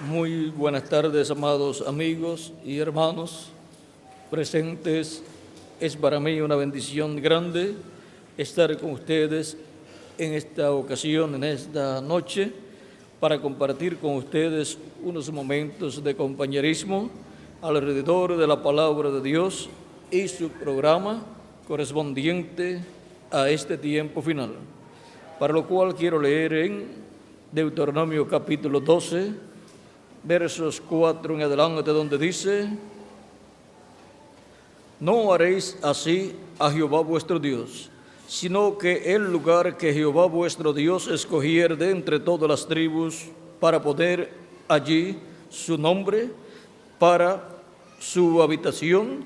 Muy buenas tardes, amados amigos y hermanos presentes. Es para mí una bendición grande estar con ustedes en esta ocasión, en esta noche, para compartir con ustedes unos momentos de compañerismo alrededor de la palabra de Dios y su programa correspondiente a este tiempo final. Para lo cual quiero leer en Deuteronomio capítulo 12, versos 4 en adelante, donde dice: No haréis así a Jehová vuestro Dios, sino que el lugar que Jehová vuestro Dios escogiere de entre todas las tribus para poner allí su nombre, para su habitación,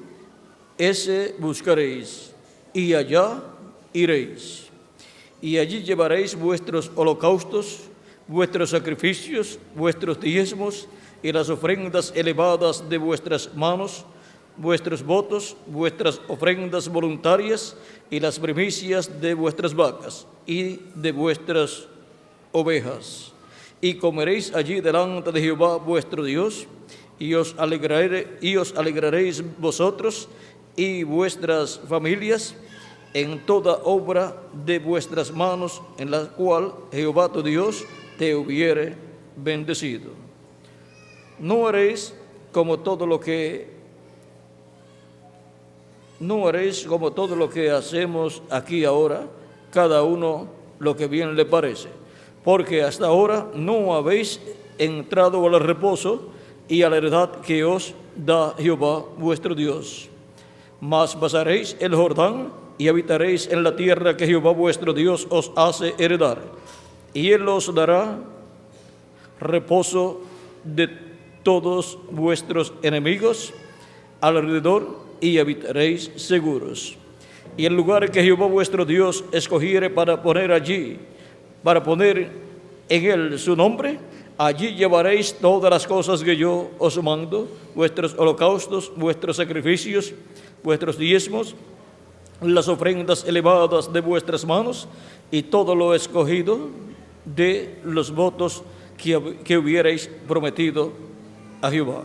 ese buscaréis, y allá iréis. Y allí llevaréis vuestros holocaustos, vuestros sacrificios, vuestros diezmos y las ofrendas elevadas de vuestras manos, vuestros votos, vuestras ofrendas voluntarias y las primicias de vuestras vacas y de vuestras ovejas. Y comeréis allí delante de Jehová vuestro Dios, y os alegraréis vosotros y vuestras familias en toda obra de vuestras manos, en la cual Jehová tu Dios te hubiere bendecido. No haréis como todo lo que hacemos aquí ahora, cada uno lo que bien le parece, porque hasta ahora no habéis entrado al reposo y a la heredad que os da Jehová vuestro Dios. Mas pasaréis el Jordán y habitaréis en la tierra que Jehová vuestro Dios os hace heredar, y Él os dará reposo de todos vuestros enemigos alrededor, y habitaréis seguros. Y el lugar que Jehová vuestro Dios escogiere para poner en él su nombre, allí llevaréis todas las cosas que yo os mando, vuestros holocaustos, vuestros sacrificios, vuestros diezmos, las ofrendas elevadas de vuestras manos, y todo lo escogido de los votos que hubierais prometido a Jehová.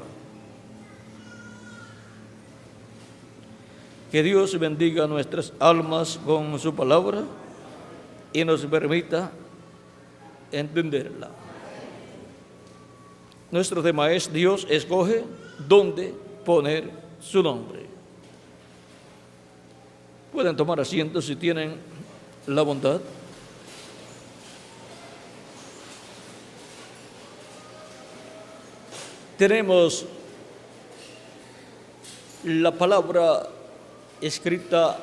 Que Dios bendiga nuestras almas con su palabra y nos permita entenderla. Nuestro tema es: Dios escoge dónde poner su nombre. Pueden tomar asiento si tienen la bondad. Tenemos la palabra escrita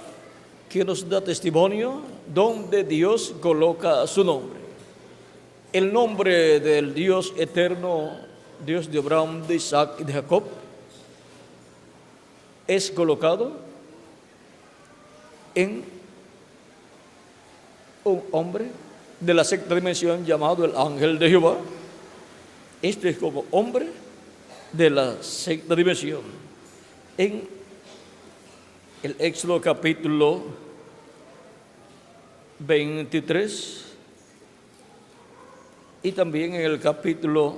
que nos da testimonio donde Dios coloca su nombre. El nombre del Dios eterno, Dios de Abraham, de Isaac y de Jacob, es colocado en un hombre de la sexta dimensión llamado el ángel de Jehová. Este es como hombre de la sexta dimensión. En el Éxodo capítulo 23 y también en el capítulo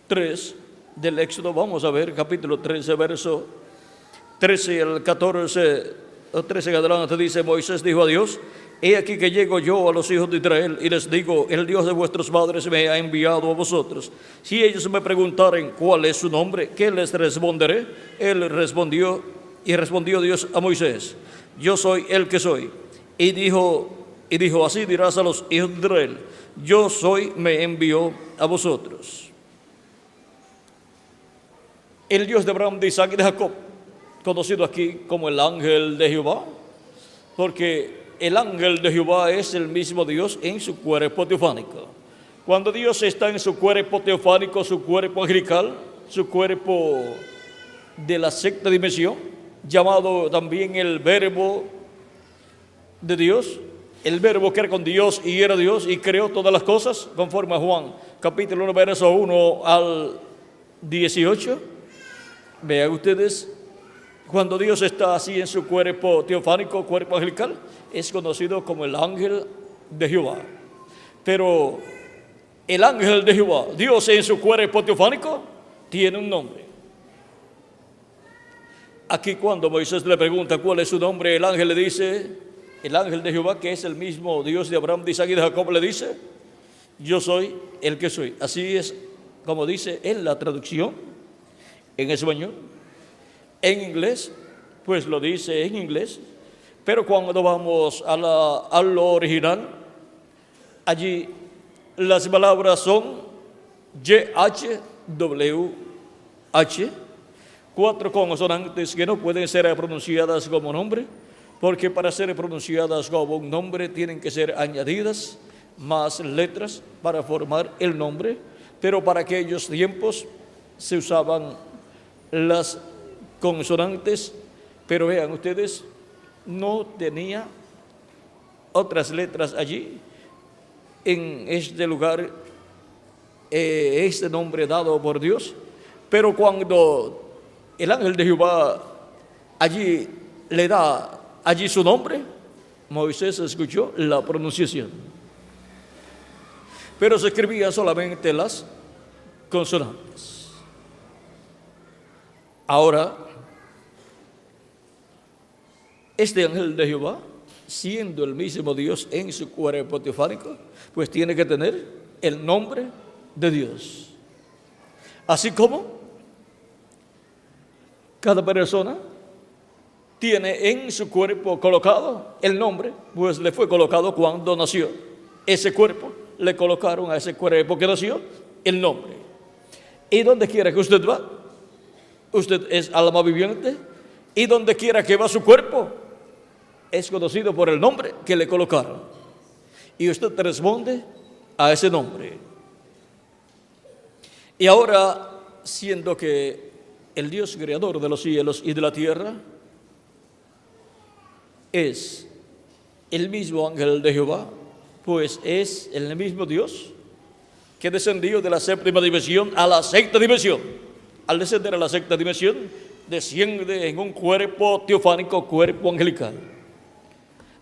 3 del Éxodo, vamos a ver, capítulo 13, verso 13 al 14, o 13 en adelante, dice: Moisés dijo a Dios: He aquí que llego yo a los hijos de Israel y les digo: El Dios de vuestros padres me ha enviado a vosotros. Si ellos me preguntaren cuál es su nombre, ¿qué les responderé? Respondió Dios a Moisés: Yo soy el que soy. Y dijo: Así dirás a los hijos de Israel: Yo soy, me envió a vosotros. El Dios de Abraham, de Isaac y de Jacob, conocido aquí como el ángel de Jehová, porque el ángel de Jehová es el mismo Dios en su cuerpo teofánico. Cuando Dios está en su cuerpo teofánico, su cuerpo angelical, su cuerpo de la sexta dimensión, llamado también el Verbo de Dios, el Verbo que era con Dios y era Dios y creó todas las cosas, conforme a Juan capítulo 1, verso 1 al 18. Vean ustedes, cuando Dios está así en su cuerpo teofánico, cuerpo angelical, es conocido como el ángel de Jehová. Pero el ángel de Jehová, Dios en su cuerpo teofánico, tiene un nombre. Aquí cuando Moisés le pregunta cuál es su nombre, el ángel le dice, el ángel de Jehová, que es el mismo Dios de Abraham, de Isaac y de Jacob, le dice, yo soy el que soy. Así es como dice en la traducción, en español. En inglés, pues lo dice en inglés, pero cuando vamos a lo original, allí las palabras son YHWH, 4 consonantes que no pueden ser pronunciadas como nombre, porque para ser pronunciadas como un nombre tienen que ser añadidas más letras para formar el nombre, pero para aquellos tiempos se usaban las consonantes, pero vean ustedes, no tenía otras letras allí en este lugar, este nombre dado por Dios, pero cuando el ángel de Jehová allí le da allí su nombre, Moisés escuchó la pronunciación, pero se escribían solamente las consonantes. Ahora, este ángel de Jehová, siendo el mismo Dios en su cuerpo teofánico, pues tiene que tener el nombre de Dios. Así como cada persona tiene en su cuerpo colocado el nombre, pues le fue colocado cuando nació. Ese cuerpo, le colocaron a ese cuerpo que nació el nombre. Y donde quiera que usted va, usted es alma viviente, y donde quiera que va su cuerpo, es conocido por el nombre que le colocaron. Y usted responde a ese nombre. Y ahora, siendo que el Dios creador de los cielos y de la tierra es el mismo ángel de Jehová, pues es el mismo Dios que descendió de la séptima dimensión a la sexta dimensión. Al descender a la sexta dimensión, desciende en un cuerpo teofánico, cuerpo angelical.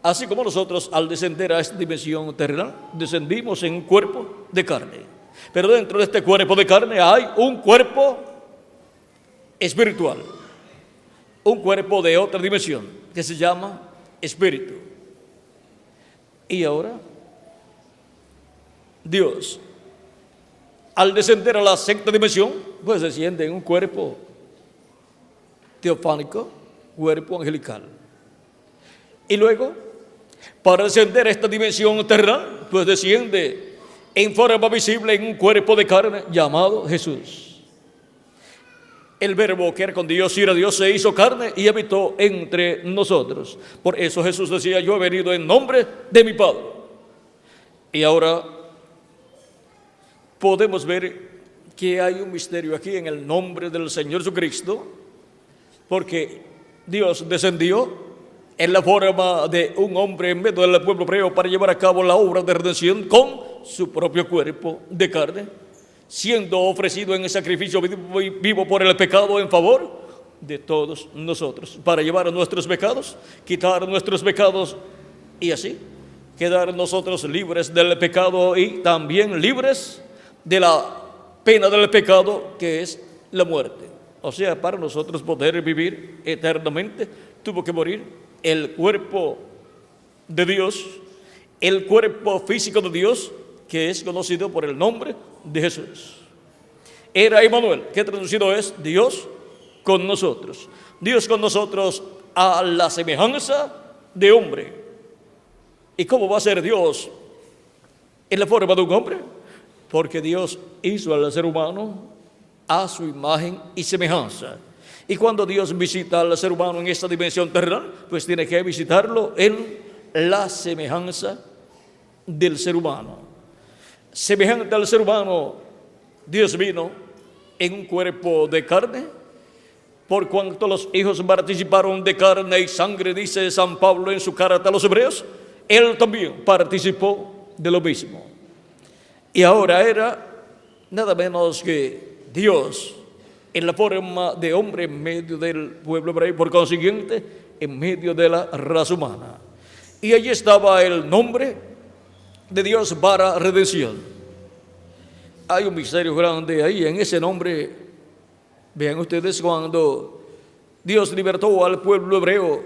Así como nosotros al descender a esta dimensión terrenal, descendimos en un cuerpo de carne. Pero dentro de este cuerpo de carne hay un cuerpo espiritual, un cuerpo de otra dimensión que se llama espíritu. Y ahora, Dios, al descender a la sexta dimensión, pues desciende en un cuerpo teofánico, cuerpo angelical. Y luego, para descender a esta dimensión terrenal, pues desciende en forma visible en un cuerpo de carne llamado Jesús. El verbo que era con Dios y era Dios se hizo carne y habitó entre nosotros. Por eso Jesús decía, yo he venido en nombre de mi Padre. Y ahora podemos ver que hay un misterio aquí en el nombre del Señor Jesucristo, porque Dios descendió en la forma de un hombre en medio del pueblo hebreo para llevar a cabo la obra de redención con su propio cuerpo de carne, siendo ofrecido en el sacrificio vivo por el pecado en favor de todos nosotros, para llevar nuestros pecados, quitar nuestros pecados y así quedar nosotros libres del pecado y también libres de la pena del pecado, que es la muerte. O sea, para nosotros poder vivir eternamente, tuvo que morir el cuerpo de Dios, el cuerpo físico de Dios, que es conocido por el nombre de Jesús. Era Emmanuel, que traducido es Dios con nosotros. Dios con nosotros a la semejanza de hombre. ¿Y cómo va a ser Dios en la forma de un hombre? Porque Dios hizo al ser humano a su imagen y semejanza. Y cuando Dios visita al ser humano en esta dimensión terrenal, pues tiene que visitarlo en la semejanza del ser humano. Semejante al ser humano, Dios vino en un cuerpo de carne, por cuanto los hijos participaron de carne y sangre, dice San Pablo en su carta a los Hebreos, Él también participó de lo mismo. Y ahora era nada menos que Dios en la forma de hombre en medio del pueblo hebreo, por consiguiente, en medio de la raza humana. Y allí estaba el nombre de Dios para redención. hay un misterio grande ahí en ese nombre. Vean ustedes, cuando Dios libertó al pueblo hebreo,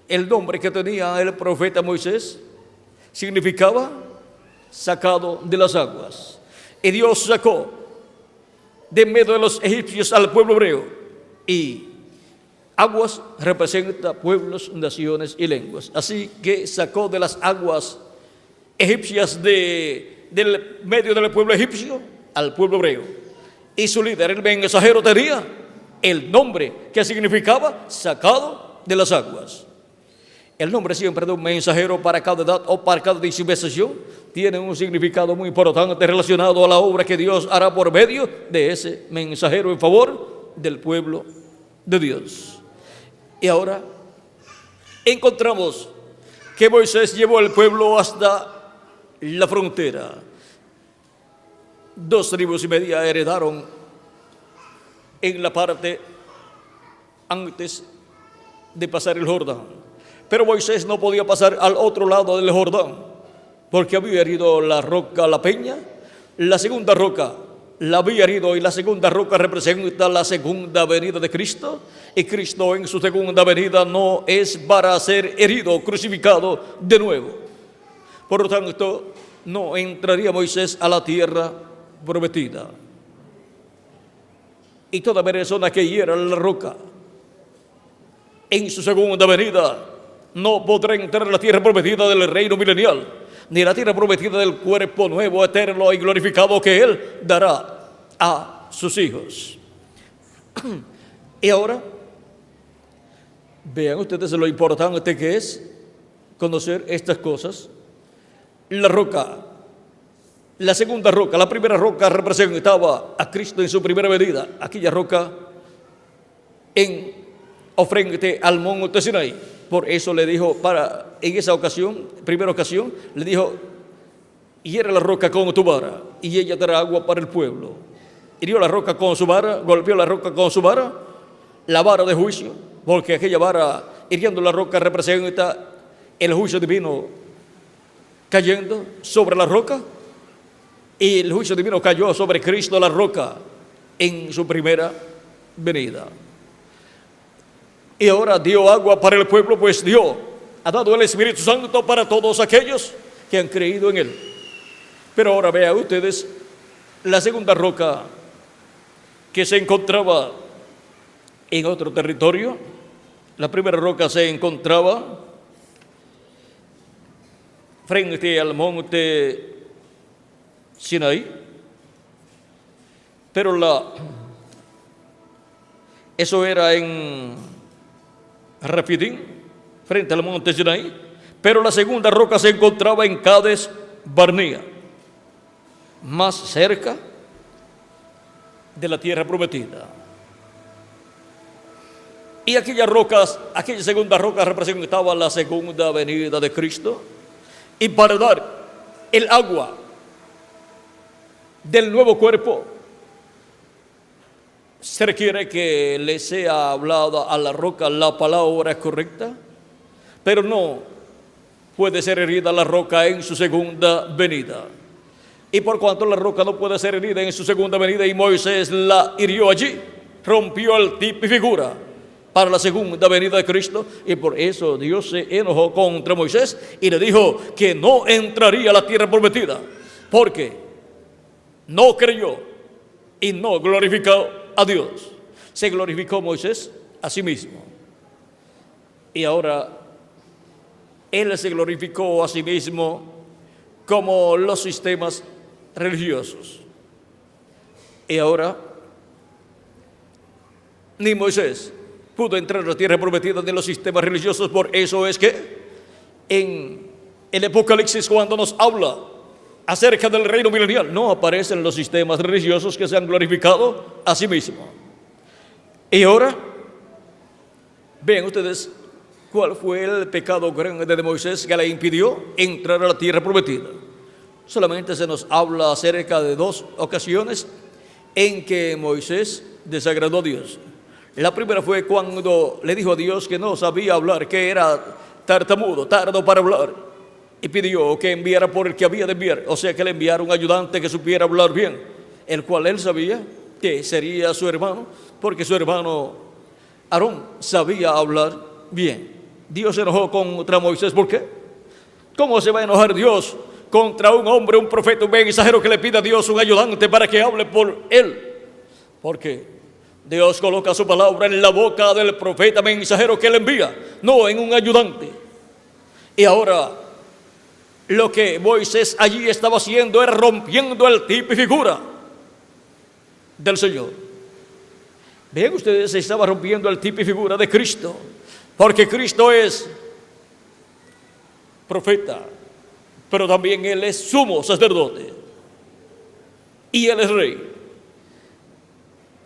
el nombre que tenía el profeta Moisés significaba sacado de las aguas. Y Dios sacó de medio de los egipcios al pueblo hebreo. Y aguas representa pueblos, naciones y lenguas. Así que sacó de las aguas egipcias del medio del pueblo egipcio al pueblo hebreo. Y su líder, el mensajero, tenía el nombre que significaba sacado de las aguas. El nombre siempre de un mensajero para cada edad o para cada dispensación tiene un significado muy importante relacionado a la obra que Dios hará por medio de ese mensajero en favor del pueblo de Dios. Y ahora encontramos que Moisés llevó al pueblo hasta la frontera. 2 tribus y media heredaron en la parte antes de pasar el Jordán. Pero Moisés no podía pasar al otro lado del Jordán, porque había herido la roca, la peña. La segunda roca la había herido, y la segunda roca representa la segunda venida de Cristo. Y Cristo en su segunda venida no es para ser herido, crucificado de nuevo. Por lo tanto, no entraría Moisés a la tierra prometida. Y toda persona que hiera la roca en su segunda venida no podrá entrar a la tierra prometida del reino milenial, ni la tierra prometida del cuerpo nuevo, eterno y glorificado que Él dará a sus hijos. Y ahora, vean ustedes lo importante que es conocer estas cosas. La roca, la segunda roca, la primera roca representaba a Cristo en su primera venida. Aquella roca frente al monte Sinaí. Por eso le dijo, en esa ocasión, primera ocasión, le dijo: hiere la roca con tu vara, y ella dará agua para el pueblo. Hirió la roca con su vara, golpeó la roca con su vara, la vara de juicio, porque aquella vara, hiriendo la roca, representa el juicio divino cayendo sobre la roca. Y el juicio divino cayó sobre Cristo, la roca, en su primera venida. Y ahora dio agua para el pueblo, pues ha dado el Espíritu Santo para todos aquellos que han creído en Él. Pero ahora vean ustedes la segunda roca, que se encontraba en otro territorio. La primera roca se encontraba frente al monte Sinaí, pero eso era en Refidim, frente al monte Sinaí. Pero la segunda roca se encontraba en Cades Barnea, más cerca de la tierra prometida. Y aquella segunda roca representaba la segunda venida de Cristo. Y para dar el agua del nuevo cuerpo, se requiere que le sea hablada a la roca la palabra correcta, pero no puede ser herida la roca en su segunda venida. Y por cuanto la roca no puede ser herida en su segunda venida, y Moisés la hirió allí, rompió el tipo y figura para la segunda venida de Cristo, y por eso Dios se enojó contra Moisés y le dijo que no entraría a la tierra prometida, porque no creyó y no glorificó a Dios. Se glorificó Moisés a sí mismo, y ahora él se glorificó a sí mismo como los sistemas religiosos. Y ahora ni Moisés pudo entrar a la tierra prometida de los sistemas religiosos. Por eso es que en el Apocalipsis, cuando nos habla acerca del reino milenial, no aparecen los sistemas religiosos que se han glorificado a sí mismos. Y ahora, vean ustedes cuál fue el pecado grande de Moisés que le impidió entrar a la tierra prometida. Solamente se nos habla acerca de 2 ocasiones en que Moisés desagradó a Dios. La primera fue cuando le dijo a Dios que no sabía hablar, que era tartamudo, tardo para hablar, y pidió que enviara por el que había de enviar, o sea, que le enviara un ayudante que supiera hablar bien. el cual él sabía que sería su hermano, porque su hermano Aarón sabía hablar bien. Dios se enojó contra Moisés. ¿Por qué? ¿Cómo se va a enojar Dios contra un hombre, un profeta, un mensajero que le pida a Dios un ayudante para que hable por él? Porque Dios coloca su palabra en la boca del profeta mensajero que le envía, no en un ayudante. Y ahora lo que Moisés allí estaba haciendo era rompiendo el tipo y figura del Señor. Vean ustedes, se estaba rompiendo el tipo y figura de Cristo, porque Cristo es profeta, pero también Él es sumo sacerdote y Él es rey.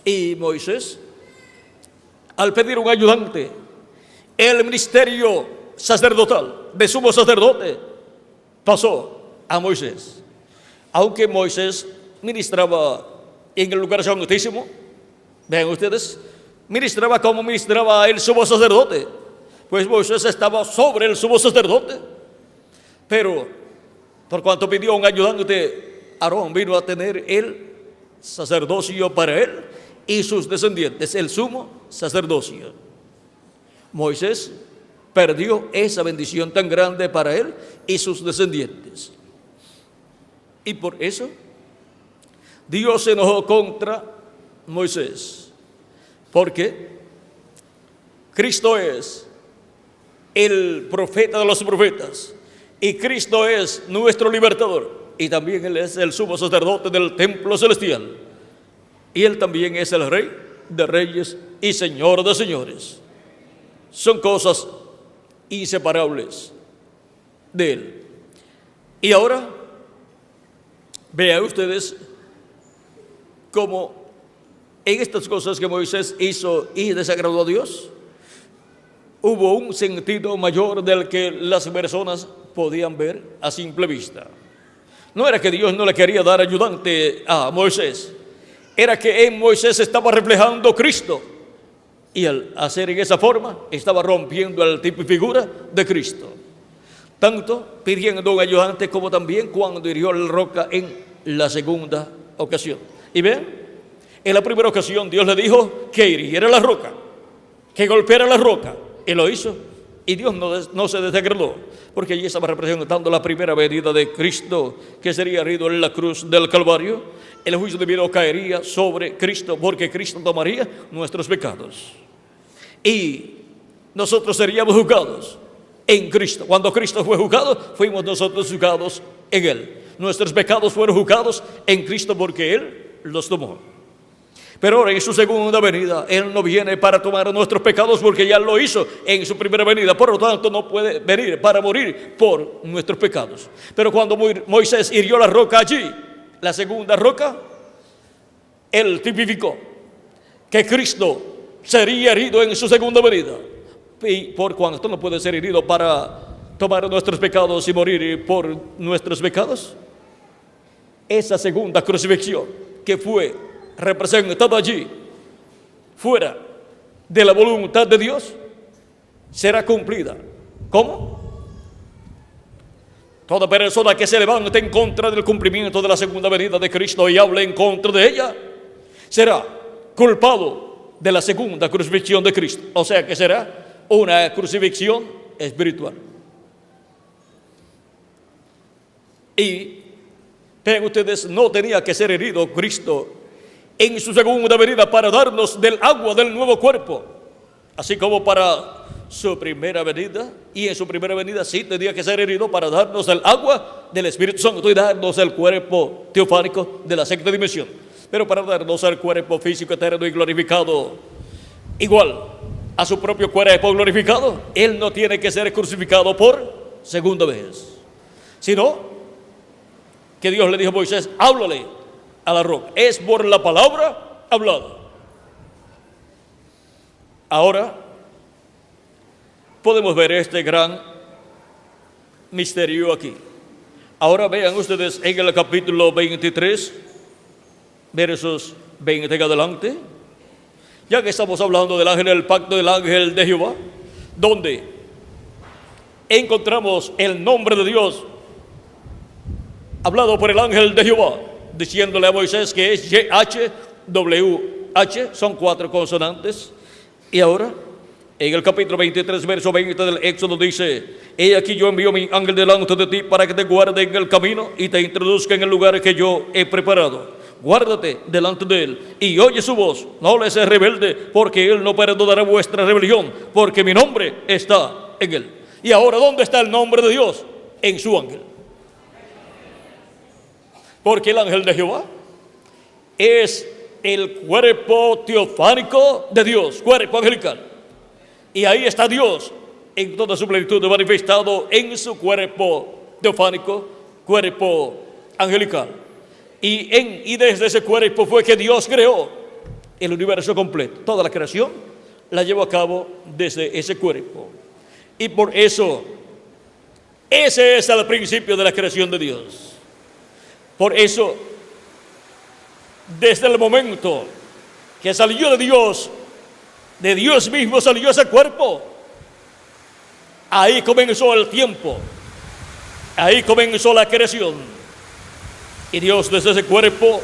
Y Moisés, al pedir un ayudante, el ministerio sacerdotal de sumo sacerdote pasó a Moisés. Aunque Moisés ministraba en el lugar santísimo, vean ustedes, ministraba como ministraba el sumo sacerdote, pues Moisés estaba sobre el sumo sacerdote. Pero por cuanto pidió un ayudante, Aarón vino a tener el sacerdocio para él y sus descendientes, el sumo sacerdocio. Moisés perdió esa bendición tan grande para él y sus descendientes. Y por eso Dios se enojó contra Moisés, porque Cristo es el profeta de los profetas y Cristo es nuestro libertador, y también Él es el sumo sacerdote del templo celestial, y Él también es el Rey de reyes y Señor de señores. Son cosas inseparables de Él. Y ahora vean ustedes cómo en estas cosas que Moisés hizo y desagradó a Dios, hubo un sentido mayor del que las personas podían ver a simple vista. No era que Dios no le quería dar ayudante a Moisés, era que en Moisés estaba reflejando Cristo, y al hacer en esa forma estaba rompiendo el tipo y figura de Cristo, tanto pidiendo un ayudante como también cuando hirió la roca en la segunda ocasión. Y vean, en la primera ocasión Dios le dijo que hiriera la roca, que golpeara la roca, y lo hizo, y Dios no se desagradó, porque allí estaba representando la primera venida de Cristo, que sería herido en la cruz del Calvario. El juicio divino caería sobre Cristo, porque Cristo tomaría nuestros pecados, y nosotros seríamos juzgados en Cristo. Cuando Cristo fue juzgado, fuimos nosotros juzgados en Él. Nuestros pecados fueron juzgados en Cristo porque Él los tomó. Pero ahora en su segunda venida, Él no viene para tomar nuestros pecados, porque ya lo hizo en su primera venida. Por lo tanto, no puede venir para morir por nuestros pecados. Pero cuando Moisés hirió la roca allí, la segunda roca, Él tipificó que Cristo sería herido en su segunda venida. Y por cuanto no puede ser herido para tomar nuestros pecados y morir por nuestros pecados, esa segunda crucifixión que fue representada allí, fuera de la voluntad de Dios, será cumplida. ¿Cómo? Toda persona que se levante en contra del cumplimiento de la segunda venida de Cristo y hable en contra de ella, será culpado de la segunda crucifixión de Cristo. O sea que será una crucifixión espiritual. Y vean ustedes, no tenía que ser herido Cristo en su segunda venida para darnos del agua del nuevo cuerpo, así como para su primera venida. Y en su primera venida sí tenía que ser herido para darnos el agua del Espíritu Santo y darnos el cuerpo teofánico de la sexta dimensión. Pero para darnos el cuerpo físico eterno y glorificado, igual a su propio cuerpo glorificado, Él no tiene que ser crucificado por segunda vez, sino que Dios le dijo a Moisés: háblale a la roca. Es por la palabra hablada. Ahora podemos ver este gran misterio aquí. Ahora vean ustedes en el capítulo 23, versos 20 en adelante, ya que estamos hablando del ángel del pacto, del ángel de Jehová, donde encontramos el nombre de Dios hablado por el ángel de Jehová diciéndole a Moisés que es YHWH, son 4 consonantes. Y ahora, en el capítulo 23, verso 20 del Éxodo dice: he aquí yo envío mi ángel delante de ti para que te guarde en el camino y te introduzca en el lugar que yo he preparado. Guárdate delante de él y oye su voz, no le seas rebelde, porque él no perdonará vuestra rebelión, porque mi nombre está en él. Y ahora, ¿dónde está el nombre de Dios? En su ángel. Porque el ángel de Jehová es el cuerpo teofánico de Dios, cuerpo angelical. Y ahí está Dios en toda su plenitud manifestado en su cuerpo teofánico, cuerpo angelical. Y desde ese cuerpo fue que Dios creó el universo completo. Toda la creación la llevó a cabo desde ese cuerpo. Y por eso, ese es el principio de la creación de Dios. Por eso, desde el momento que salió de Dios mismo salió ese cuerpo. Ahí comenzó el tiempo. Ahí comenzó la creación. Y Dios desde ese cuerpo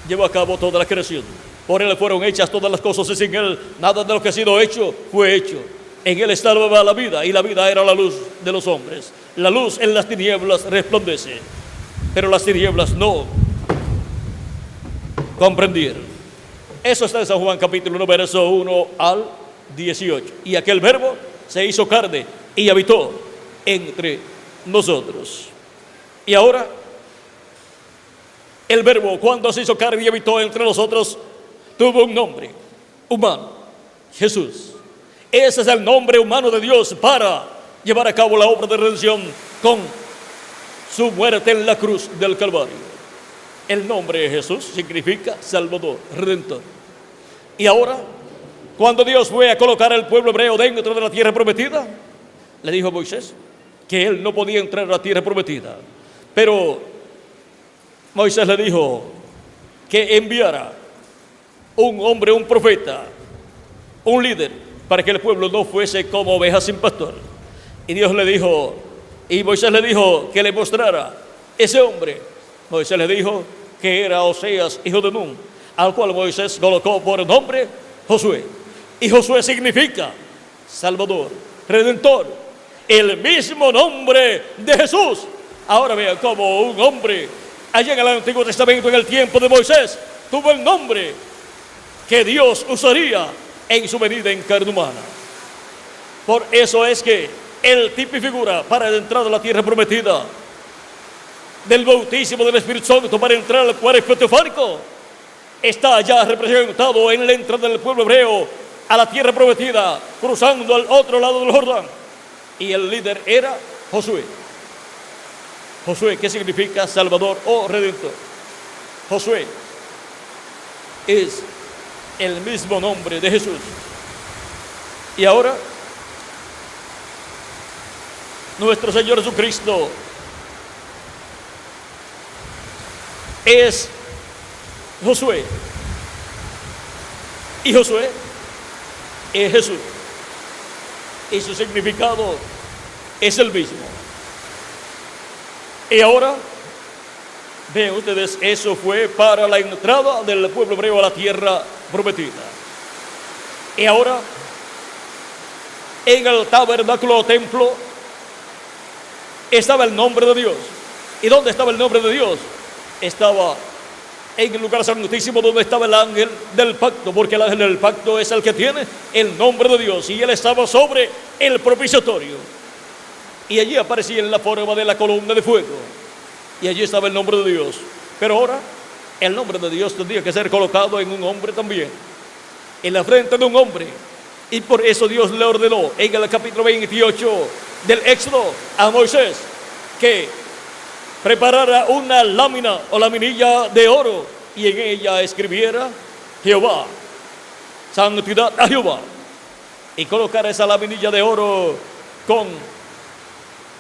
llevó a cabo toda la creación. Por él fueron hechas todas las cosas y sin él nada de lo que ha sido hecho fue hecho. En él estaba la vida y la vida era la luz de los hombres. La luz en las tinieblas resplandece, pero las tinieblas no comprendieron. Eso está en San Juan capítulo 1, verso 1 al 18. Y aquel verbo se hizo carne y habitó entre nosotros. Y ahora, el verbo, cuando se hizo carne y habitó entre nosotros, tuvo un nombre humano: Jesús. Ese es el nombre humano de Dios para llevar a cabo la obra de redención con su muerte en la cruz del Calvario. El nombre de Jesús significa Salvador, Redentor. Y ahora, cuando Dios fue a colocar al pueblo hebreo dentro de la tierra prometida, le dijo a Moisés que él no podía entrar a la tierra prometida. Pero Moisés le dijo que enviara un hombre, un profeta, un líder, para que el pueblo no fuese como ovejas sin pastor. Y Dios le dijo, y Moisés le dijo que le mostrara ese hombre. Moisés le dijo que era Oseas, hijo de Nun, al cual Moisés colocó por nombre Josué. Y Josué significa Salvador, Redentor, el mismo nombre de Jesús. Ahora vean cómo un hombre allá en el Antiguo Testamento, en el tiempo de Moisés, tuvo el nombre que Dios usaría en su venida en carne humana. Por eso es que el tipo y figura para la entrada a la tierra prometida del bautismo del Espíritu Santo para entrar al cuerpo teofánico está ya representado en la entrada del pueblo hebreo a la tierra prometida, cruzando al otro lado del Jordán. Y el líder era Josué. Josué, ¿qué significa Salvador o Redentor? Josué es el mismo nombre de Jesús. Y ahora, nuestro Señor Jesucristo es Josué. Y Josué es Jesús. Y su significado es el mismo. Y ahora, vean ustedes, eso fue para la entrada del pueblo hebreo a la tierra prometida. Y ahora, en el tabernáculo o templo, estaba el nombre de Dios. ¿Y dónde estaba el nombre de Dios? Estaba en el lugar santísimo donde estaba el ángel del pacto, porque el ángel del pacto es el que tiene el nombre de Dios, y él estaba sobre el propiciatorio. Y allí aparecía en la forma de la columna de fuego, y allí estaba el nombre de Dios. Pero ahora, el nombre de Dios tendría que ser colocado en un hombre también, en la frente de un hombre. Y por eso Dios le ordenó en el capítulo 28 del Éxodo a Moisés que preparara una lámina o laminilla de oro y en ella escribiera Jehová, santidad a Jehová, y colocara esa laminilla de oro con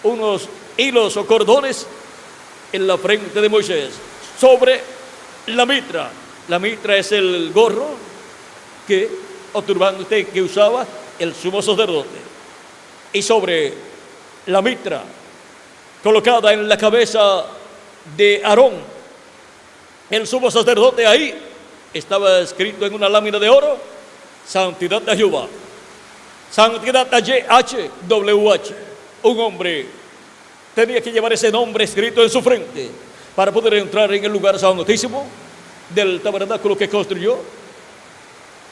unos hilos o cordones en la frente de Moisés, sobre la mitra. La mitra es el gorro o turbante que usaba el sumo sacerdote. Y sobre la mitra, colocada en la cabeza de Aarón, el sumo sacerdote, ahí estaba escrito en una lámina de oro: Santidad de Jehová. Santidad HWH. Un hombre tenía que llevar ese nombre escrito en su frente para poder entrar en el lugar santísimo del tabernáculo que construyó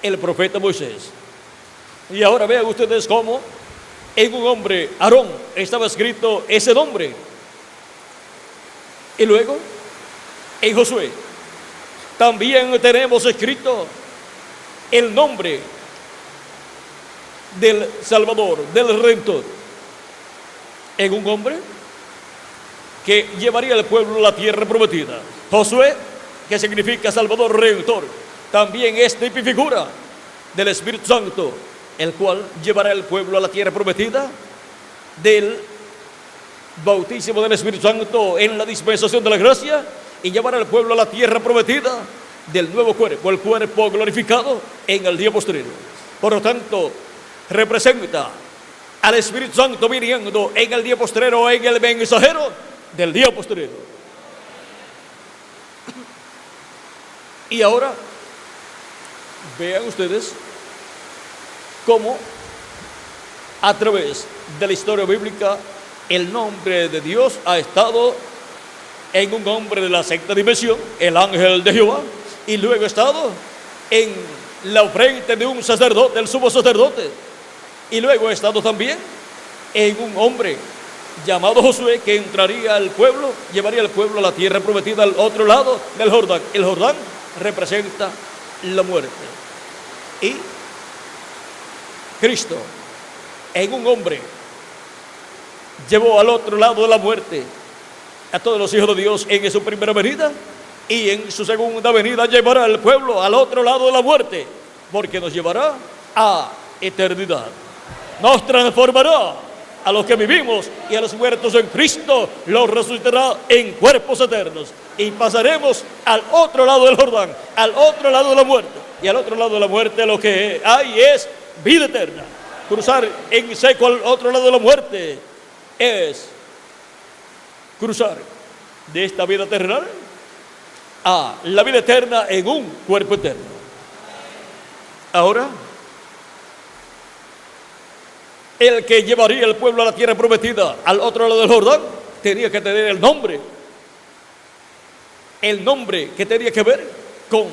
el profeta Moisés. Y ahora vean ustedes cómo en un hombre, Aarón, estaba escrito ese nombre. Y luego en Josué también tenemos escrito el nombre del Salvador, del Redentor, en un hombre que llevaría al pueblo a la tierra prometida. Josué, que significa Salvador, Redentor, también es figura del Espíritu Santo, el cual llevará al pueblo a la tierra prometida, del bautismo del Espíritu Santo en la dispensación de la gracia, y llevará al pueblo a la tierra prometida del nuevo cuerpo, el cuerpo glorificado en el día postrero. Por lo tanto, representa al Espíritu Santo viniendo en el día postrero, en el mensajero del día postrero. Y ahora vean ustedes cómo a través de la historia bíblica el nombre de Dios ha estado en un hombre de la sexta dimensión, el ángel de Jehová, y luego ha estado en la frente de un sacerdote, el sumo sacerdote, y luego ha estado también en un hombre llamado Josué, que entraría al pueblo, llevaría al pueblo a la tierra prometida al otro lado del Jordán. El Jordán representa la muerte. Y Cristo, en un hombre, llevó al otro lado de la muerte a todos los hijos de Dios en su primera venida, y en su segunda venida llevará al pueblo al otro lado de la muerte, porque nos llevará a eternidad. Nos transformará a los que vivimos, y a los muertos en Cristo los resucitará en cuerpos eternos, y pasaremos al otro lado del Jordán, al otro lado de la muerte. Y al otro lado de la muerte lo que hay es vida eterna. Cruzar en seco al otro lado de la muerte es cruzar de esta vida terrenal a la vida eterna en un cuerpo eterno. Ahora, el que llevaría el pueblo a la tierra prometida al otro lado del Jordán tenía que tener el nombre que tenía que ver con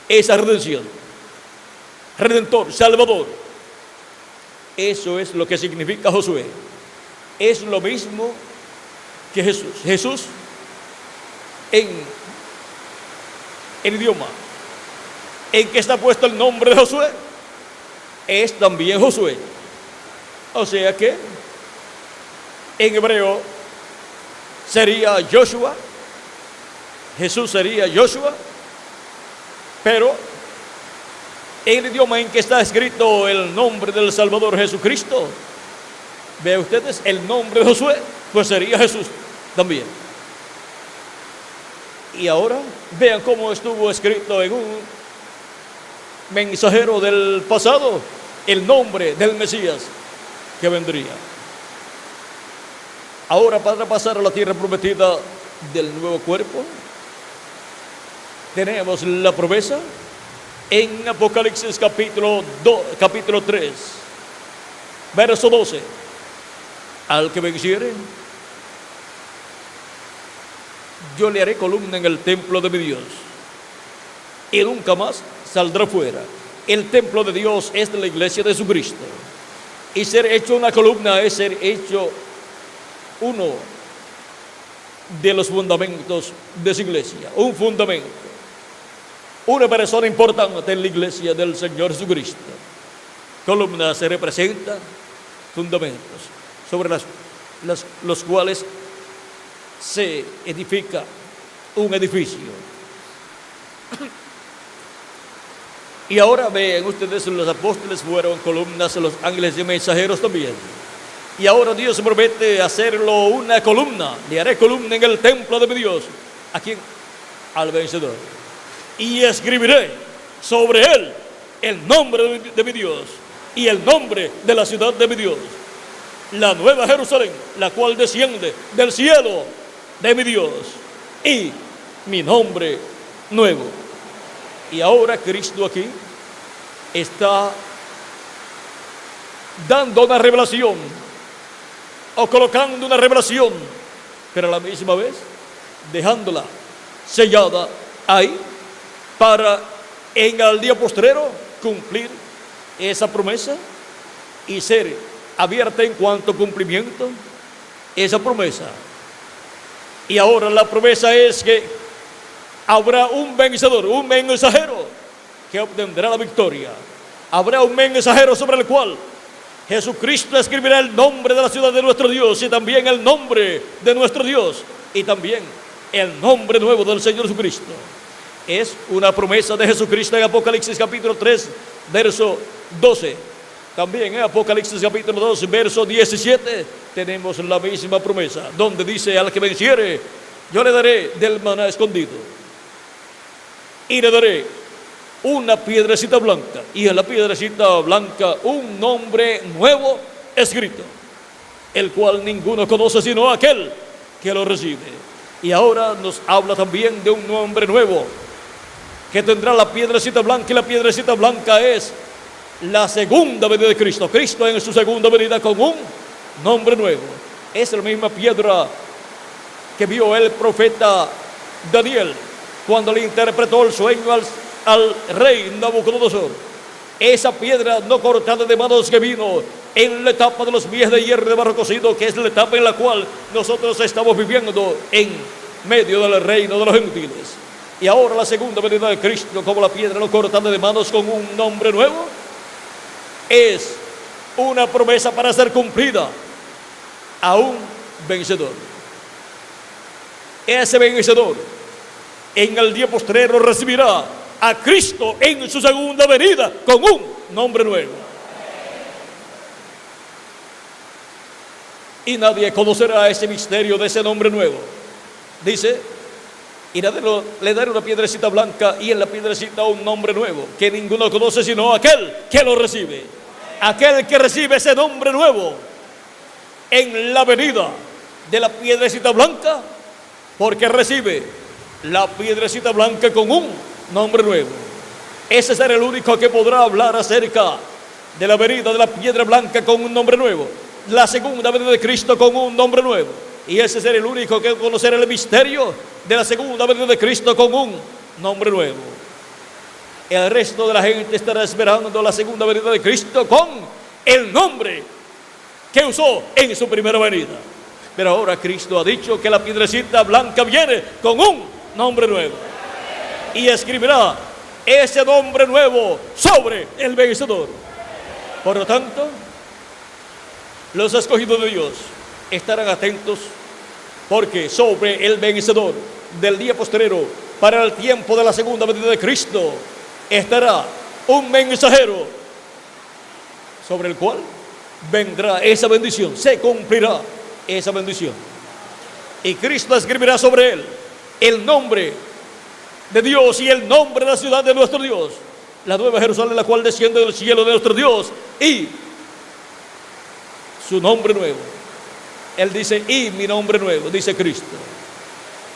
esa redención. Redentor, Salvador. Eso es lo que significa Josué. Es lo mismo que Jesús. Jesús, en el idioma en que está puesto el nombre de Josué, es también Josué. O sea que en hebreo sería Joshua, Jesús sería Joshua, pero en el idioma en que está escrito el nombre del Salvador Jesucristo, vean ustedes, el nombre de Josué, pues sería Jesús también. Y ahora vean cómo estuvo escrito en un mensajero del pasado el nombre del Mesías que vendría. Ahora, para pasar a la tierra prometida del nuevo cuerpo, tenemos la promesa en Apocalipsis capítulo 3, verso 12. Al que venciere, yo le haré columna en el templo de mi Dios, y nunca más saldrá fuera. El templo de Dios es de la iglesia de Jesucristo, y ser hecho una columna es ser hecho uno de los fundamentos de su iglesia, un fundamento, una persona importante en la iglesia del Señor Jesucristo. Columna se representa fundamentos sobre los cuales se edifica un edificio. Y ahora vean ustedes, los apóstoles fueron columnas, los ángeles y mensajeros también. Y ahora Dios promete hacerlo una columna. Le haré columna en el templo de mi Dios. ¿A quién? Al vencedor. Y escribiré sobre él el nombre de mi Dios y el nombre de la ciudad de mi Dios, la nueva Jerusalén, la cual desciende del cielo de mi Dios, y mi nombre nuevo. Y ahora Cristo aquí está dando una revelación o colocando una revelación, pero a la misma vez dejándola sellada ahí para en el día postrero cumplir esa promesa y ser abierta en cuanto a cumplimiento esa promesa. Y ahora la promesa es que habrá un vencedor, un mensajero que obtendrá la victoria. Habrá un mensajero sobre el cual Jesucristo escribirá el nombre de la ciudad de nuestro Dios y también el nombre de nuestro Dios y también el nombre nuevo del Señor Jesucristo. Es una promesa de Jesucristo en Apocalipsis capítulo 3, verso 12. También en Apocalipsis capítulo 2, verso 17, tenemos la misma promesa, donde dice: al que venciere, yo le daré del maná escondido. Y le daré una piedrecita blanca, y en la piedrecita blanca un nombre nuevo escrito, el cual ninguno conoce sino aquel que lo recibe. Y ahora nos habla también de un nombre nuevo que tendrá la piedrecita blanca, y la piedrecita blanca es la segunda venida de Cristo. Cristo en su segunda venida con un nombre nuevo. Es la misma piedra que vio el profeta Daniel cuando le interpretó el sueño al rey Nabucodonosor. Esa piedra no cortada de manos que vino en la etapa de los pies de hierro de barro cocido, que es la etapa en la cual nosotros estamos viviendo en medio del reino de los gentiles. Y ahora la segunda venida de Cristo, como la piedra no cortada de manos con un nombre nuevo, es una promesa para ser cumplida a un vencedor. Ese vencedor en el día postrero recibirá a Cristo en su segunda venida con un nombre nuevo. Y nadie conocerá ese misterio de ese nombre nuevo. Dice: y le daré una piedrecita blanca, y en la piedrecita un nombre nuevo, que ninguno conoce sino aquel que lo recibe. Aquel que recibe ese nombre nuevo en la venida de la piedrecita blanca, porque recibe la piedrecita blanca con un nombre nuevo. Ese será el único que podrá hablar acerca de la venida de la piedra blanca con un nombre nuevo, la segunda venida de Cristo con un nombre nuevo. Y ese será el único que conocerá el misterio de la segunda venida de Cristo con un nombre nuevo. El resto de la gente estará esperando la segunda venida de Cristo con el nombre que usó en su primera venida. Pero ahora Cristo ha dicho que la piedrecita blanca viene con un nombre nuevo, y escribirá ese nombre nuevo sobre el vencedor. Por lo tanto, los escogidos de Dios estarán atentos, porque sobre el vencedor del día postrero, para el tiempo de la segunda venida de Cristo, estará un mensajero sobre el cual vendrá esa bendición, se cumplirá esa bendición. Y Cristo escribirá sobre él el nombre de Dios y el nombre de la ciudad de nuestro Dios, la nueva Jerusalén, la cual desciende del cielo de nuestro Dios, y su nombre nuevo. Él dice: y mi nombre nuevo, dice Cristo.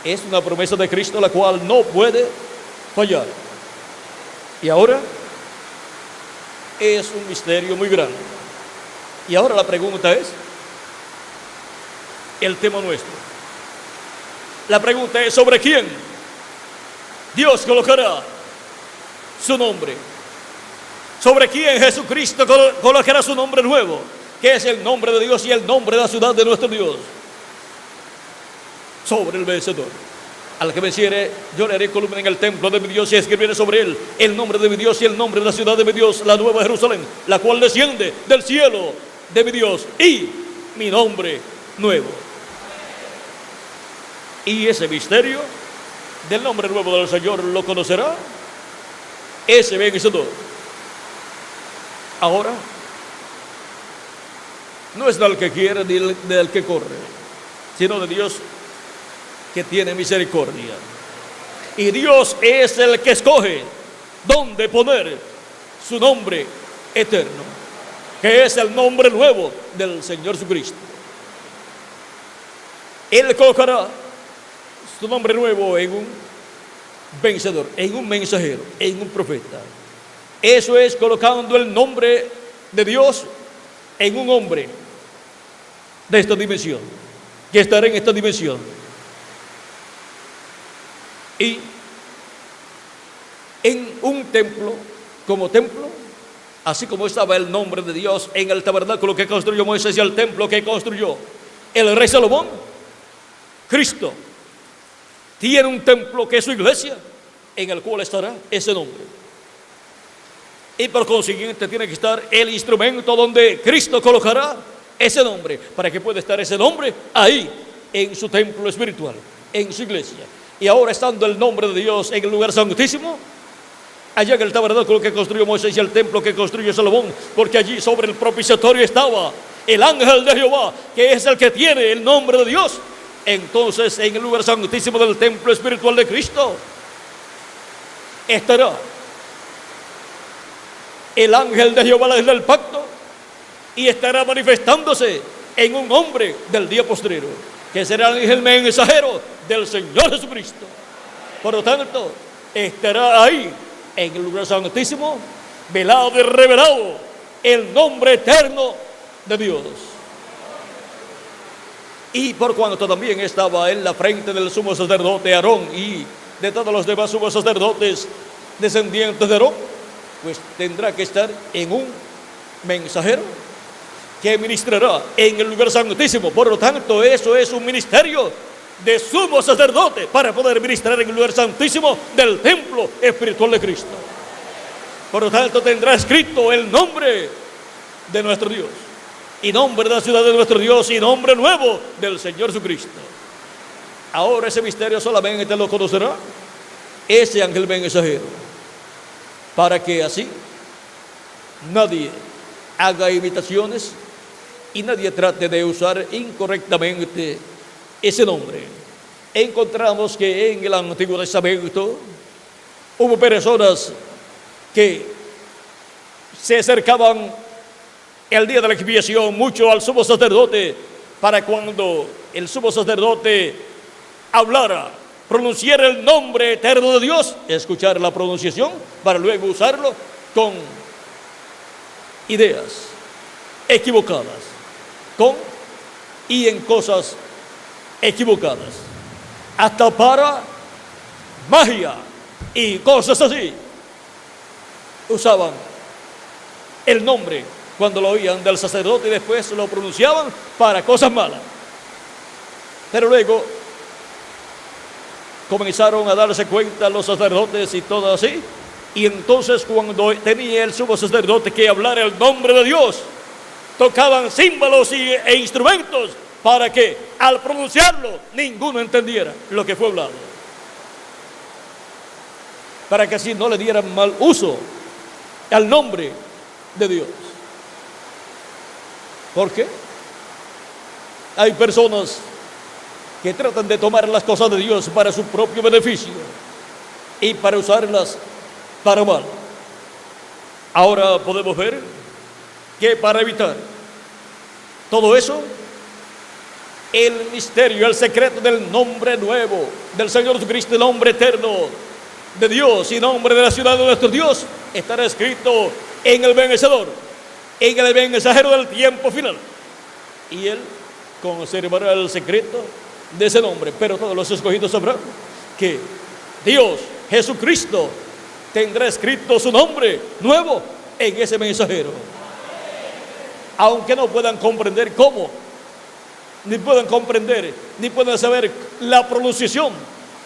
Es una promesa de Cristo la cual no puede fallar. Y ahora es un misterio muy grande. Y ahora la pregunta es el tema nuestro. La pregunta es: ¿sobre quién Dios colocará su nombre? ¿Sobre quién Jesucristo colocará su nombre nuevo, que es el nombre de Dios y el nombre de la ciudad de nuestro Dios? Sobre el vencedor. Al que venciere, yo le haré columna en el templo de mi Dios, y escribiré sobre él el nombre de mi Dios y el nombre de la ciudad de mi Dios, la nueva Jerusalén, la cual desciende del cielo de mi Dios, y mi nombre nuevo. Y ese misterio del nombre nuevo del Señor lo conocerá ese vencedor. Ahora, no es del que quiere ni del que corre, sino de Dios que tiene misericordia. Y Dios es el que escoge dónde poner su nombre eterno, que es el nombre nuevo del Señor Jesucristo. Él colocará su nombre nuevo en un vencedor, en un mensajero, en un profeta. Eso es colocando el nombre de Dios en un hombre de esta dimensión, que estará en esta dimensión. Y en un templo, como templo, así como estaba el nombre de Dios en el tabernáculo que construyó Moisés y el templo que construyó el rey Salomón, Cristo tiene un templo que es su iglesia, en el cual estará ese nombre. Y por consiguiente tiene que estar el instrumento donde Cristo colocará ese nombre, para que pueda estar ese nombre ahí, en su templo espiritual, en su iglesia. Y ahora, estando el nombre de Dios en el lugar santísimo, allá en el tabernáculo que construyó Moisés y el templo que construyó Salomón, porque allí sobre el propiciatorio estaba el ángel de Jehová, que es el que tiene el nombre de Dios. Entonces, en el lugar santísimo del templo espiritual de Cristo estará el ángel de Jehová del pacto, y estará manifestándose en un hombre del día postrero, que será el ángel mensajero del Señor Jesucristo. Por lo tanto, estará ahí en el lugar santísimo, velado y revelado, el nombre eterno de Dios. Y por cuanto también estaba en la frente del sumo sacerdote Aarón y de todos los demás sumos sacerdotes descendientes de Aarón, pues tendrá que estar en un mensajero que ministrará en el lugar santísimo. Por lo tanto, eso es un ministerio de sumo sacerdote para poder ministrar en el lugar santísimo del templo espiritual de Cristo. Por lo tanto, tendrá escrito el nombre de nuestro Dios, y nombre de la ciudad de nuestro Dios, y nombre nuevo del Señor Jesucristo. Ahora ese misterio solamente lo conocerá ese ángel mensajero, para que así nadie haga imitaciones y nadie trate de usar incorrectamente ese nombre. Encontramos que en el Antiguo Testamento hubo personas que se acercaban el día de la expiación mucho al sumo sacerdote, para cuando el sumo sacerdote hablara, pronunciara el nombre eterno de Dios, escuchar la pronunciación para luego usarlo con ideas equivocadas, y en cosas equivocadas, hasta para magia y cosas así. Usaban el nombre cuando lo oían del sacerdote y después lo pronunciaban para cosas malas. Pero luego comenzaron a darse cuenta los sacerdotes y todo así, y entonces cuando tenía el sumo sacerdote que hablar el nombre de Dios, tocaban címbalos e instrumentos para que al pronunciarlo ninguno entendiera lo que fue hablado, para que así no le dieran mal uso al nombre de Dios. ¿Por qué? Hay personas que tratan de tomar las cosas de Dios para su propio beneficio y para usarlas para mal. Ahora podemos ver que para evitar todo eso, el misterio, el secreto del nombre nuevo del Señor Jesucristo, el nombre eterno de Dios y nombre de la ciudad de nuestro Dios, estará escrito en el vencedor, en el mensajero del tiempo final. Y él conservará el secreto de ese nombre. Pero todos los escogidos sabrán que Dios, Jesucristo, tendrá escrito su nombre nuevo en ese mensajero. Aunque no puedan comprender cómo, ni puedan comprender, ni puedan saber la pronunciación,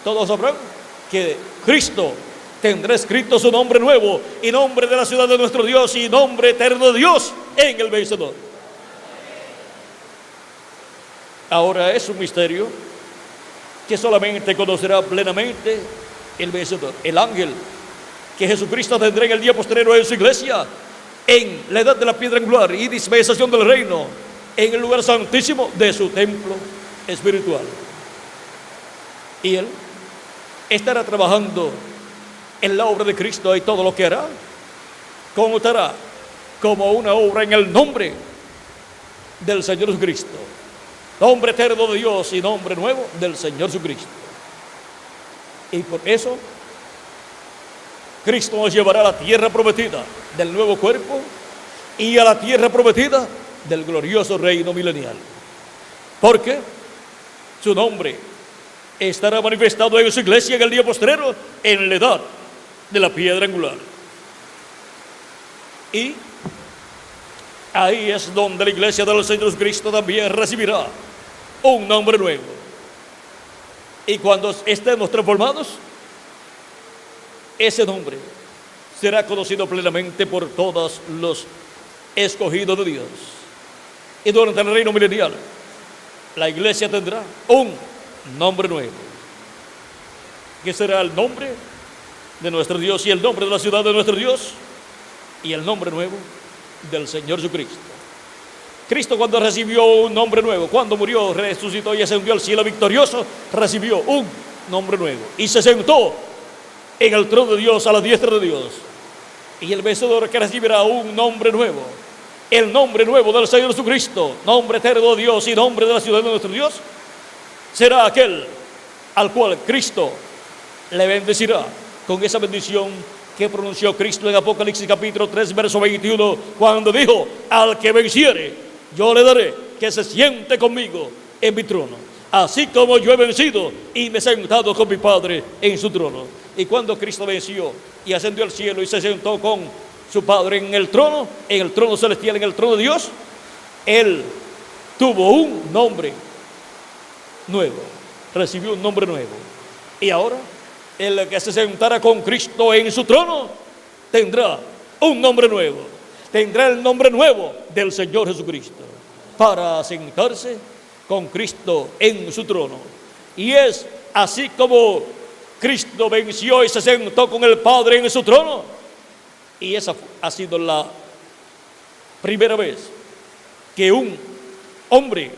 todos sabrán que Cristo tendrá escrito su nombre nuevo y nombre de la ciudad de nuestro Dios y nombre eterno de Dios en el vencedor. Ahora es un misterio que solamente conocerá plenamente el vencedor, el ángel que Jesucristo tendrá en el día postrero en su iglesia, en la edad de la piedra angular y dispensación del reino, en el lugar santísimo de su templo espiritual. Y él estará trabajando en la obra de Cristo, y todo lo que hará contará como una obra en el nombre del Señor Jesucristo, nombre eterno de Dios y nombre nuevo del Señor Jesucristo. Y por eso Cristo nos llevará a la tierra prometida del nuevo cuerpo y a la tierra prometida del glorioso reino milenial. Porque su nombre estará manifestado en su iglesia en el día postrero, en la edad de la piedra angular. Y ahí es donde la iglesia del Señor Jesucristo también recibirá un nombre nuevo. Y cuando estemos transformados, ese nombre será conocido plenamente por todos los escogidos de Dios. Y durante el reino milenial, la iglesia tendrá un nombre nuevo, que será el nombre de nuestro Dios y el nombre de la ciudad de nuestro Dios y el nombre nuevo del Señor Jesucristo. Cristo, cuando recibió un nombre nuevo, cuando murió, resucitó y ascendió al cielo victorioso, recibió un nombre nuevo y se sentó en el trono de Dios, a la diestra de Dios. Y el vencedor que recibirá un nombre nuevo, el nombre nuevo del Señor Jesucristo, nombre eterno de Dios y nombre de la ciudad de nuestro Dios, será aquel al cual Cristo le bendecirá con esa bendición que pronunció Cristo en Apocalipsis capítulo 3, verso 21, cuando dijo: al que venciere, yo le daré que se siente conmigo en mi trono, así como yo he vencido y me he sentado con mi Padre en su trono. Y cuando Cristo venció y ascendió al cielo y se sentó con su Padre en el trono celestial, en el trono de Dios, Él tuvo un nombre nuevo, recibió un nombre nuevo. Y ahora, el que se sentara con Cristo en su trono tendrá un nombre nuevo, tendrá el nombre nuevo del Señor Jesucristo, para sentarse con Cristo en su trono. Y es así como Cristo venció y se sentó con el Padre en su trono. Y esa ha sido la primera vez que un hombre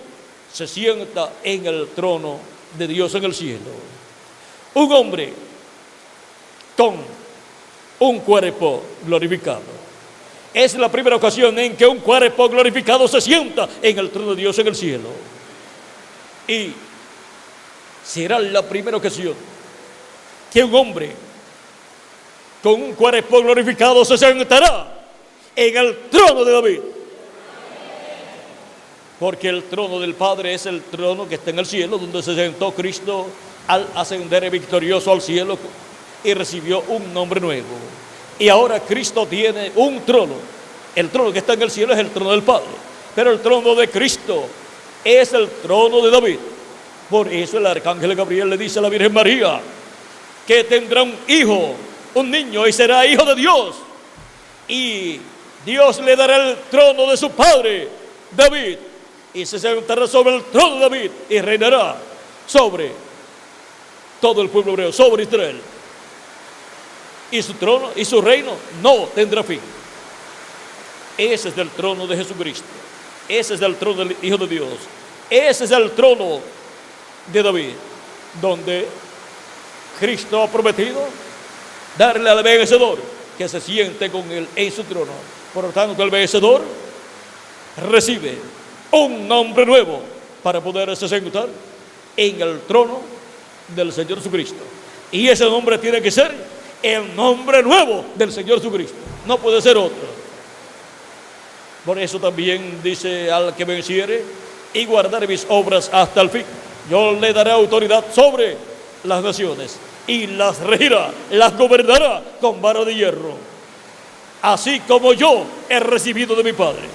se sienta en el trono de Dios en el cielo. Un hombre con un cuerpo glorificado. Es la primera ocasión en que un cuerpo glorificado se sienta en el trono de Dios en el cielo. Y será la primera ocasión que un hombre con un cuerpo glorificado se sentará en el trono de David. Porque el trono del Padre es el trono que está en el cielo, donde se sentó Cristo al ascender victorioso al cielo y recibió un nombre nuevo. Y ahora Cristo tiene un trono. El trono que está en el cielo es el trono del Padre, pero el trono de Cristo es el trono de David. Por eso el arcángel Gabriel le dice a la Virgen María que tendrá un hijo, un niño, y será hijo de Dios. Y Dios le dará el trono de su padre David, y se sentará sobre el trono de David y reinará sobre todo el pueblo hebreo, sobre Israel. Y su trono y su reino no tendrá fin. Ese es el trono de Jesucristo. Ese es el trono del Hijo de Dios. Ese es el trono de David, donde Cristo ha prometido darle al vencedor que se siente con él en su trono. Por lo tanto, el vencedor recibe un nombre nuevo para poderse sentar en el trono del Señor Jesucristo. Y ese nombre tiene que ser el nombre nuevo del Señor Jesucristo. No puede ser otro. Por eso también dice: al que venciere y guardare mis obras hasta el fin, yo le daré autoridad sobre las naciones y las regirá, las gobernará con vara de hierro. Así como yo he recibido de mi Padre.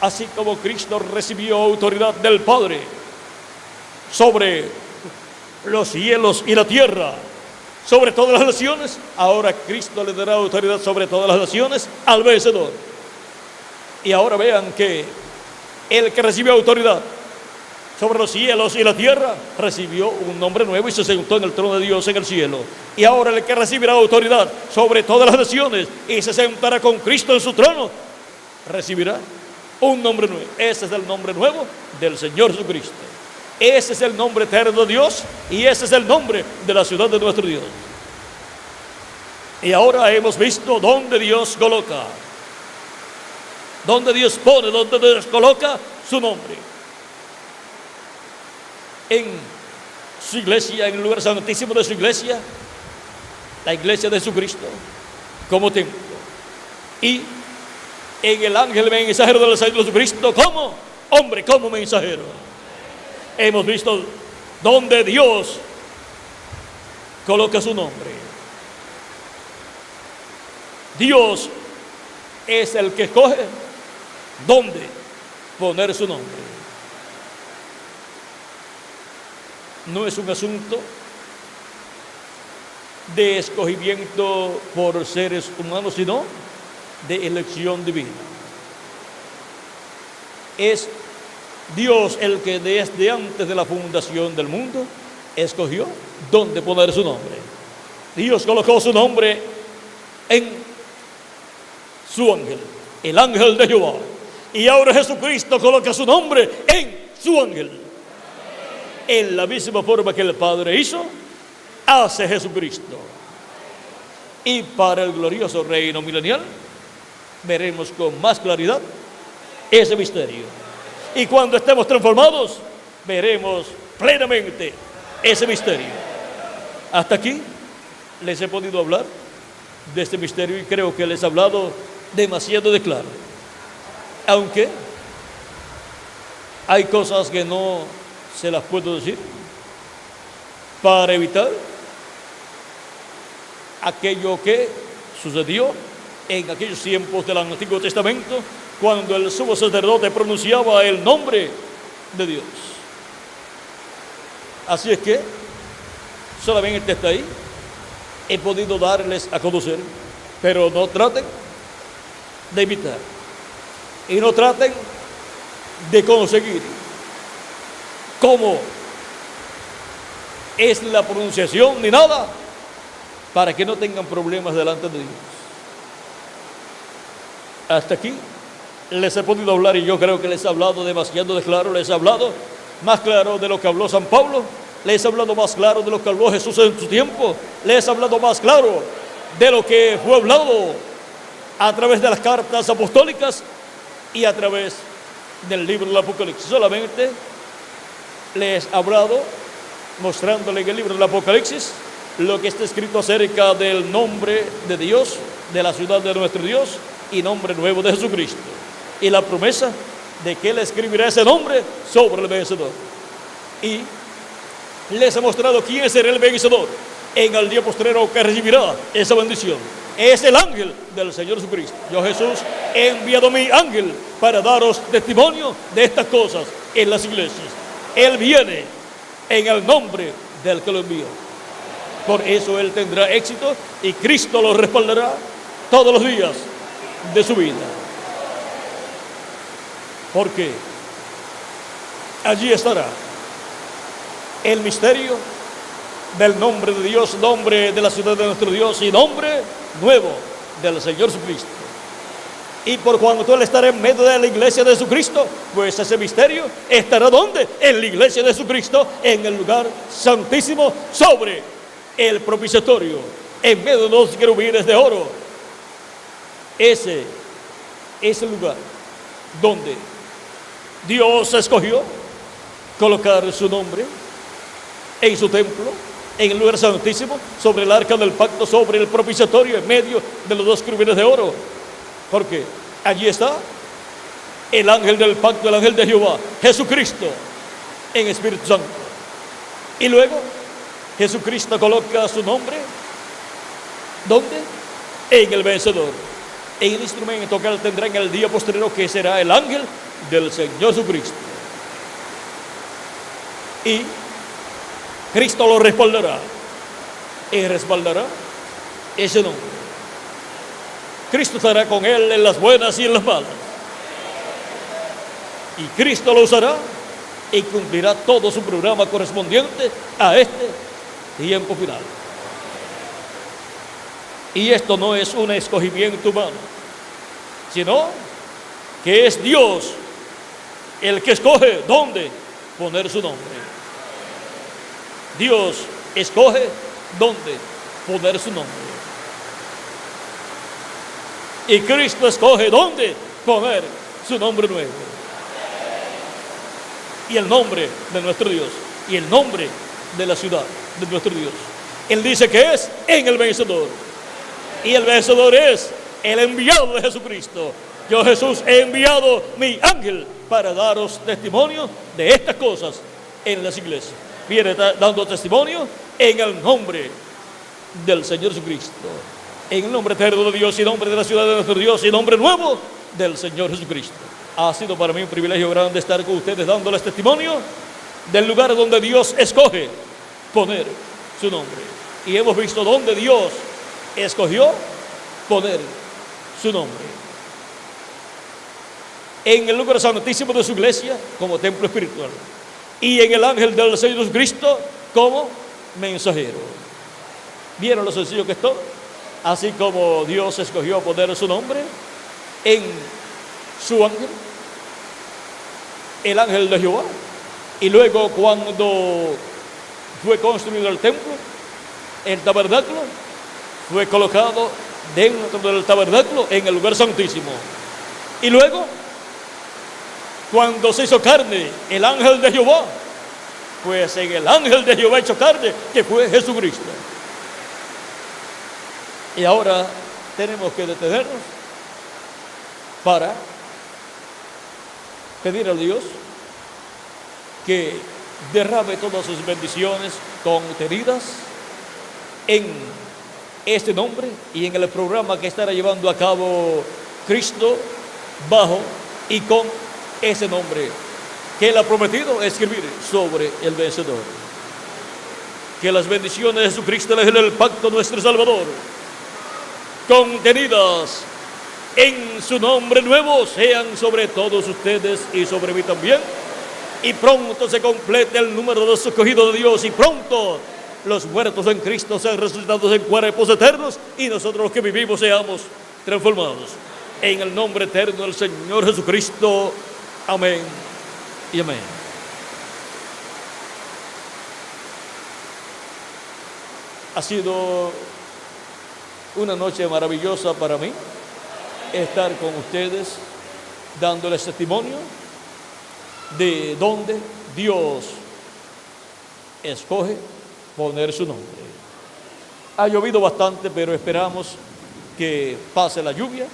Así como Cristo recibió autoridad del Padre sobre los cielos y la tierra, sobre todas las naciones, ahora Cristo le dará autoridad sobre todas las naciones al vencedor. Y ahora vean que el que recibió autoridad sobre los cielos y la tierra recibió un nombre nuevo y se sentó en el trono de Dios en el cielo. Y ahora el que recibirá autoridad sobre todas las naciones y se sentará con Cristo en su trono, recibirá un nombre nuevo. Ese es el nombre nuevo del Señor Jesucristo. Ese es el nombre eterno de Dios y ese es el nombre de la ciudad de nuestro Dios. Y ahora hemos visto dónde Dios coloca, dónde Dios pone, dónde Dios coloca su nombre. En su iglesia, en el lugar santísimo de su iglesia, la iglesia de Jesucristo, como templo. Y en el ángel mensajero del Señor Jesucristo como hombre, como mensajero. Hemos visto donde Dios coloca su nombre. Dios es el que escoge dónde poner su nombre. No es un asunto de escogimiento por seres humanos, sino de elección divina. Es Dios el que desde antes de la fundación del mundo escogió dónde poner su nombre. Dios colocó su nombre en su ángel, el ángel de Jehová. Y ahora Jesucristo coloca su nombre en su ángel. En la misma forma que el Padre hizo, hace Jesucristo. Y para el glorioso reino milenial veremos con más claridad ese misterio. Y cuando estemos transformados, veremos plenamente ese misterio. Hasta aquí les he podido hablar de este misterio y creo que les he hablado demasiado de claro. Aunque hay cosas que no se las puedo decir para evitar aquello que sucedió en aquellos tiempos del Antiguo Testamento, cuando el sumo sacerdote pronunciaba el nombre de Dios. Así es que solamente hasta ahí he podido darles a conocer, pero no traten de imitar y no traten de conseguir cómo es la pronunciación ni nada, para que no tengan problemas delante de Dios. Hasta aquí les he podido hablar y yo creo que les he hablado demasiado de claro. Les he hablado más claro de lo que habló San Pablo, les he hablado más claro de lo que habló Jesús en su tiempo, les he hablado más claro de lo que fue hablado a través de las cartas apostólicas y a través del libro del Apocalipsis. Solamente les he hablado mostrándole en el libro del Apocalipsis lo que está escrito acerca del nombre de Dios, de la ciudad de nuestro Dios y nombre nuevo de Jesucristo, y la promesa de que Él escribirá ese nombre sobre el vencedor. Y les he mostrado quién será el vencedor en el día postrero que recibirá esa bendición. Es el ángel del Señor Jesucristo. Yo, Jesús, he enviado mi ángel para daros testimonio de estas cosas en las iglesias. Él viene en el nombre del que lo envió. Por eso Él tendrá éxito y Cristo lo respaldará todos los días de su vida. Porque allí estará el misterio del nombre de Dios, nombre de la ciudad de nuestro Dios y nombre nuevo del Señor Jesucristo. Y por cuanto Él estará en medio de la iglesia de Jesucristo, pues ese misterio estará ¿dónde? En la iglesia de Jesucristo, en el lugar santísimo, sobre el propiciatorio, en medio de los querubines de oro. Ese es el lugar donde Dios escogió colocar su nombre en su templo, en el lugar santísimo, sobre el arca del pacto, sobre el propiciatorio, en medio de los dos querubines de oro. Porque allí está el ángel del pacto, el ángel de Jehová, Jesucristo, en Espíritu Santo. Y luego Jesucristo coloca su nombre, ¿dónde? En el vencedor, en el instrumento que Él tendrá en el día posterior, que será el ángel del Señor Jesucristo. Y Cristo lo respaldará, y respaldará ese nombre. Cristo estará con Él en las buenas y en las malas. Y Cristo lo usará y cumplirá todo su programa correspondiente a este tiempo final. Y esto no es un escogimiento humano, sino que es Dios el que escoge dónde poner su nombre. Dios escoge dónde poner su nombre. Y Cristo escoge dónde poner su nombre nuevo. Y el nombre de nuestro Dios. Y el nombre de la ciudad de nuestro Dios. Él dice que es en el vencedor. Y el vencedor es el enviado de Jesucristo. Yo, Jesús, he enviado mi ángel para daros testimonio de estas cosas en las iglesias. Viene dando testimonio en el nombre del Señor Jesucristo, en el nombre eterno de Dios y nombre de la ciudad de nuestro Dios y nombre nuevo del Señor Jesucristo. Ha sido para mí un privilegio grande estar con ustedes dándoles testimonio del lugar donde Dios escoge poner su nombre. Y hemos visto donde Dios escogió poner su nombre. En el lugar santísimo de su iglesia como templo espiritual. Y en el ángel del Señor Jesucristo como mensajero. ¿Vieron lo sencillo que es todo? Así como Dios escogió poner su nombre en su ángel, el ángel de Jehová. Y luego cuando fue construido el templo, el tabernáculo fue colocado dentro del tabernáculo en el lugar santísimo. Y luego, cuando se hizo carne el ángel de Jehová, pues en el ángel de Jehová hecho carne, que fue Jesucristo. Y ahora tenemos que detenernos para pedir a Dios que derrame todas sus bendiciones contenidas en este nombre y en el programa que estará llevando a cabo Cristo bajo y con ese nombre que Él ha prometido escribir sobre el vencedor. Que las bendiciones de Jesucristo, el pacto nuestro Salvador, contenidas en su nombre nuevo, sean sobre todos ustedes y sobre mí también. Y pronto se complete el número de los escogidos de Dios, y pronto los muertos en Cristo sean resucitados en cuerpos eternos, y nosotros los que vivimos seamos transformados. En el nombre eterno del Señor Jesucristo. Amén y amén. Ha sido una noche maravillosa para mí estar con ustedes dándoles testimonio de donde Dios escoge poner su nombre. Ha llovido bastante, pero esperamos que pase la lluvia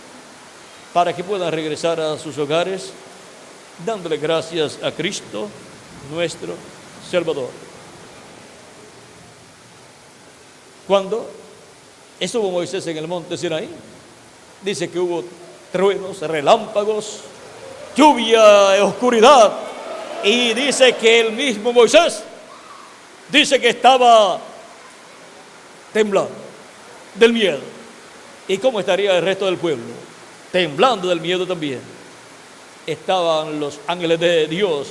para que puedan regresar a sus hogares dándole gracias a Cristo, nuestro Salvador. Cuando estuvo Moisés en el monte Sinaí, dice que hubo truenos, relámpagos, lluvia, oscuridad, y dice que el mismo Moisés dice que estaba temblando del miedo. ¿Y cómo estaría el resto del pueblo? Temblando del miedo también. Estaban los ángeles de Dios,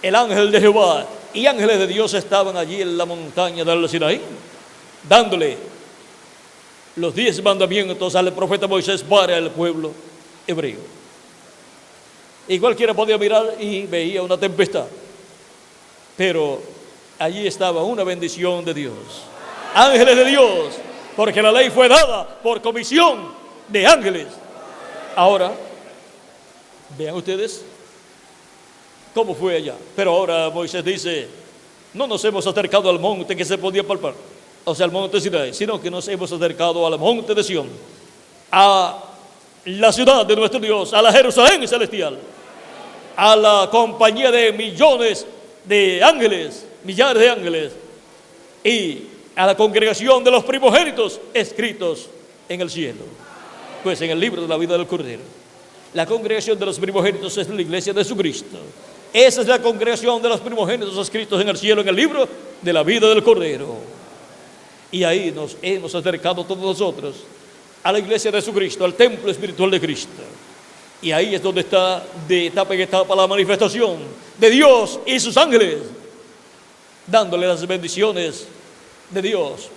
el ángel de Jehová y ángeles de Dios estaban allí en la montaña del Sinaí, dándole los 10 mandamientos al profeta Moisés para el pueblo hebreo. Y cualquiera podía mirar y veía una tempestad, pero allí estaba una bendición de Dios, ángeles de Dios, porque la ley fue dada por comisión de ángeles. Ahora, vean ustedes cómo fue allá. Pero ahora Moisés dice, no nos hemos acercado al monte que se podía palpar, o sea, al monte Sinaí, sino que nos hemos acercado al monte de Sión, a la ciudad de nuestro Dios, a la Jerusalén celestial, a la compañía de millones de ángeles, millares de ángeles, y a la congregación de los primogénitos escritos en el cielo, pues en el libro de la vida del Cordero. La congregación de los primogénitos es la iglesia de Jesucristo. Esa es la congregación de los primogénitos escritos en el cielo, en el libro de la vida del Cordero. Y ahí nos hemos acercado todos nosotros a la iglesia de Jesucristo, al templo espiritual de Cristo. Y ahí es donde está de etapa en etapa la manifestación de Dios y sus ángeles, dándole las bendiciones de Dios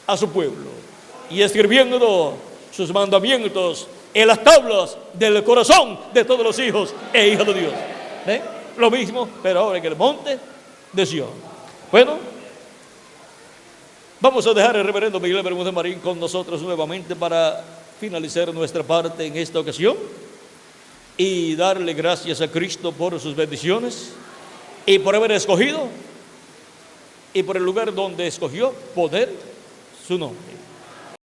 a su pueblo y escribiendo sus mandamientos en las tablas del corazón de todos los hijos e hijas de Dios. ¿Ven? Lo mismo, pero ahora en el monte de Sión. Bueno, vamos a dejar al reverendo Miguel Bermúdez Marín con nosotros nuevamente para finalizar nuestra parte en esta ocasión y darle gracias a Cristo por sus bendiciones y por haber escogido y por el lugar donde escogió poner su nombre.